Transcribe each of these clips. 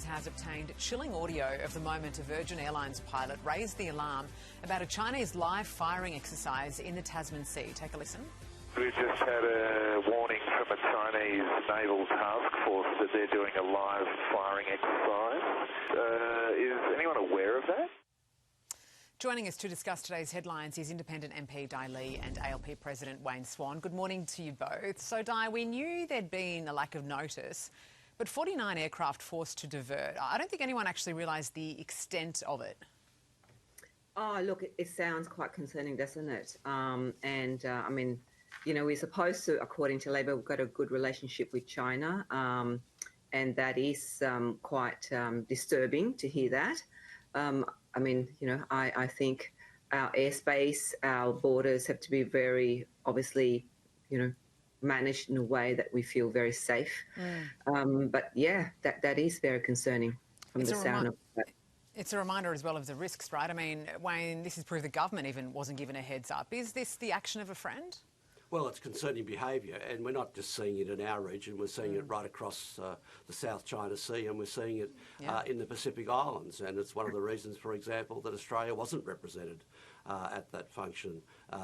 has obtained chilling audio of the moment a Virgin Airlines pilot raised the alarm about a Chinese live firing exercise in the Tasman Sea. Take a listen. We've just had a warning from a Chinese naval task force that they're doing a live firing exercise. Is anyone aware of that? Joining us to discuss today's headlines is Independent MP Dai Le and ALP President Wayne Swan. Good morning to you both. So, Dai, we knew there'd been a lack of notice, but 49 aircraft forced to divert. I don't think anyone actually realised the extent of it. Oh, look, it sounds quite concerning, doesn't it? I mean, you know, we're supposed to, according to Labor, we've got a good relationship with China, and that is quite disturbing to hear that. I mean, you know, I think our airspace, our borders have to be very, obviously, you know, managed in a way that we feel very safe. But yeah, that is very concerning from the sound of that. It's a reminder as well of the risks, right? I mean, Wayne, this has proved the government even wasn't given a heads up. Is this the action of a friend? Well, it's concerning behaviour, and we're not just seeing it in our region, we're seeing it right across the South China Sea, and we're seeing it in the Pacific Islands. And it's one of the reasons, for example, that Australia wasn't represented at that function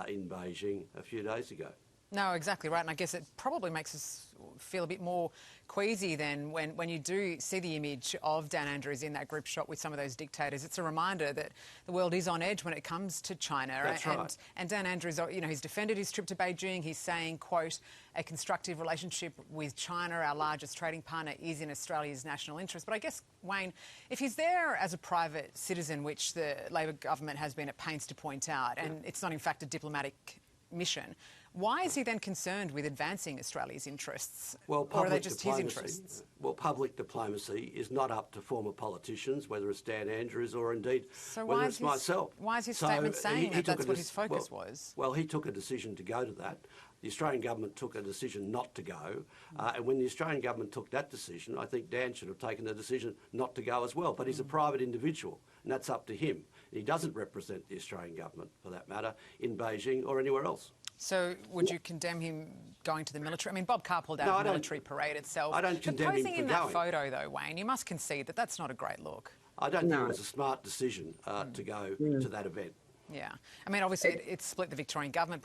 in Beijing a few days ago. No, exactly right. And I guess it probably makes us feel a bit more queasy than when you do see the image of Dan Andrews in that group shot with some of those dictators. It's a reminder that the world is on edge when it comes to China. That's right. And Dan Andrews, you know, he's defended his trip to Beijing. He's saying, quote, a constructive relationship with China, our largest trading partner, is in Australia's national interest. But I guess, Wayne, if he's there as a private citizen, which the Labor government has been at pains to point out, and it's not in fact a diplomatic mission, why is he then concerned with advancing Australia's interests? Well, or are they just his interests? Well, public diplomacy is not up to former politicians, whether it's Dan Andrews or indeed whether it's myself. Why is his statement saying that that's what his focus was? Well, he took a decision to go to that. The Australian government took a decision not to go. And when the Australian government took that decision, I think Dan should have taken the decision not to go as well. But he's a private individual, and that's up to him. He doesn't represent the Australian government, for that matter, in Beijing or anywhere else. So would you condemn him going to the military? I mean, Bob Carr pulled out the military parade itself. I don't condemn him for going. Posing in that photo, though, Wayne, you must concede that that's not a great look. I don't think it was a smart decision to go to that event. Yeah. I mean, obviously, it's split the Victorian government.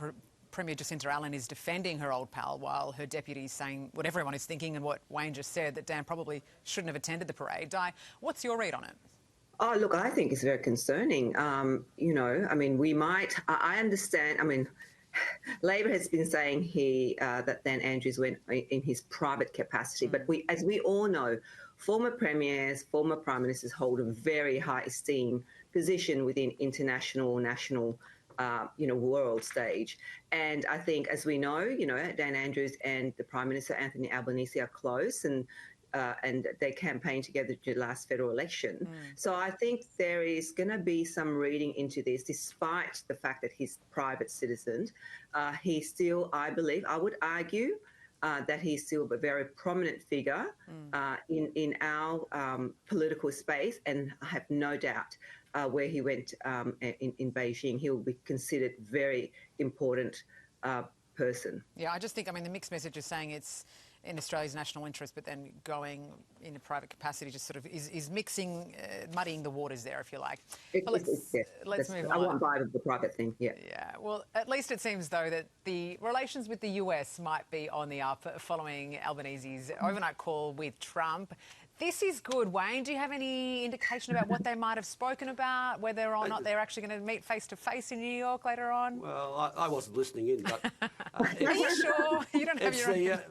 Premier Jacinta Allen is defending her old pal, while her deputy is saying what everyone is thinking and what Wayne just said, that Dan probably shouldn't have attended the parade. Di, what's your read on it? Oh, look, I think it's very concerning. You know, I mean, I understand, I mean, Labor has been saying that Dan Andrews went in his private capacity, but as we all know, former premiers, former prime ministers hold a very high esteem position within international, national, you know, world stage. And I think, as we know, you know, Dan Andrews and the Prime Minister Anthony Albanese are close, and they campaigned together to the last federal election. So I think there is going to be some reading into this, despite the fact that he's a private citizen. He's still, I believe, I would argue that he's still a very prominent figure in our political space, and I have no doubt where he went in Beijing, he will be considered very important person. Yeah, I just think, I mean, the mixed message is saying it's in Australia's national interest, but then going in a private capacity just sort of is mixing, muddying the waters there, if you like. But let's move on. I won't buy the private thing, yeah. Yeah, well, at least it seems, though, that the relations with the US might be on the up following Albanese's overnight call with Trump. This is good, Wayne. Do you have any indication about what they might have spoken about, whether or not they're actually going to meet face-to-face in New York later on? Well, I wasn't listening in, but... Are you sure? You don't have your own...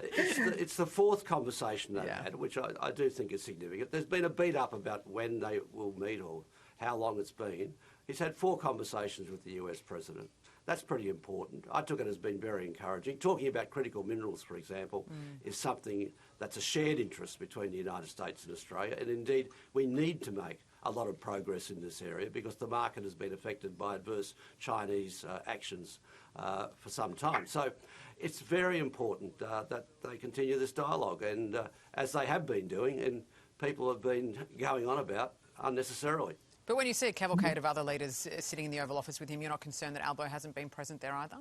It's the fourth conversation they've had, which I do think is significant. There's been a beat-up about when they will meet or how long it's been. He's had 4 conversations with the US president. That's pretty important. I took it as being very encouraging. Talking about critical minerals, for example, is something that's a shared interest between the United States and Australia. And indeed, we need to make a lot of progress in this area because the market has been affected by adverse Chinese actions for some time. So it's very important that they continue this dialogue, and as they have been doing, and people have been going on about unnecessarily. But when you see a cavalcade of other leaders sitting in the Oval Office with him, you're not concerned that Albo hasn't been present there either?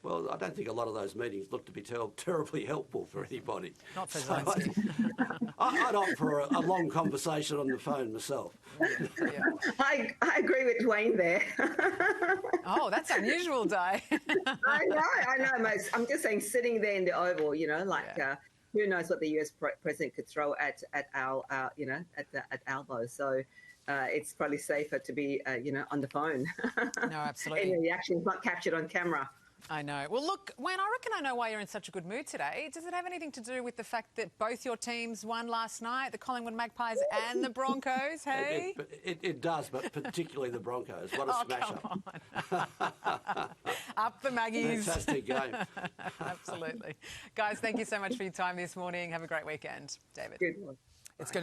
Well, I don't think a lot of those meetings look to be terribly helpful for anybody. Not for Zelensky. I'd opt for a long conversation on the phone myself. Yeah. I agree with Wayne there. Oh, that's unusual, Dai. I know, mate. I'm just saying, sitting there in the Oval, who knows what the US president could throw at our at elbow. So it's probably safer to be, on the phone. No, absolutely. Any reaction's not captured on camera. I know. Well, look, Wayne, I reckon I know why you're in such a good mood today. Does it have anything to do with the fact that both your teams won last night, the Collingwood Magpies and the Broncos, hey? It does, but particularly the Broncos. What a smash-up. Up the Maggies. Fantastic game. Absolutely. Guys, thank you so much for your time this morning. Have a great weekend. David. Good one. It's going to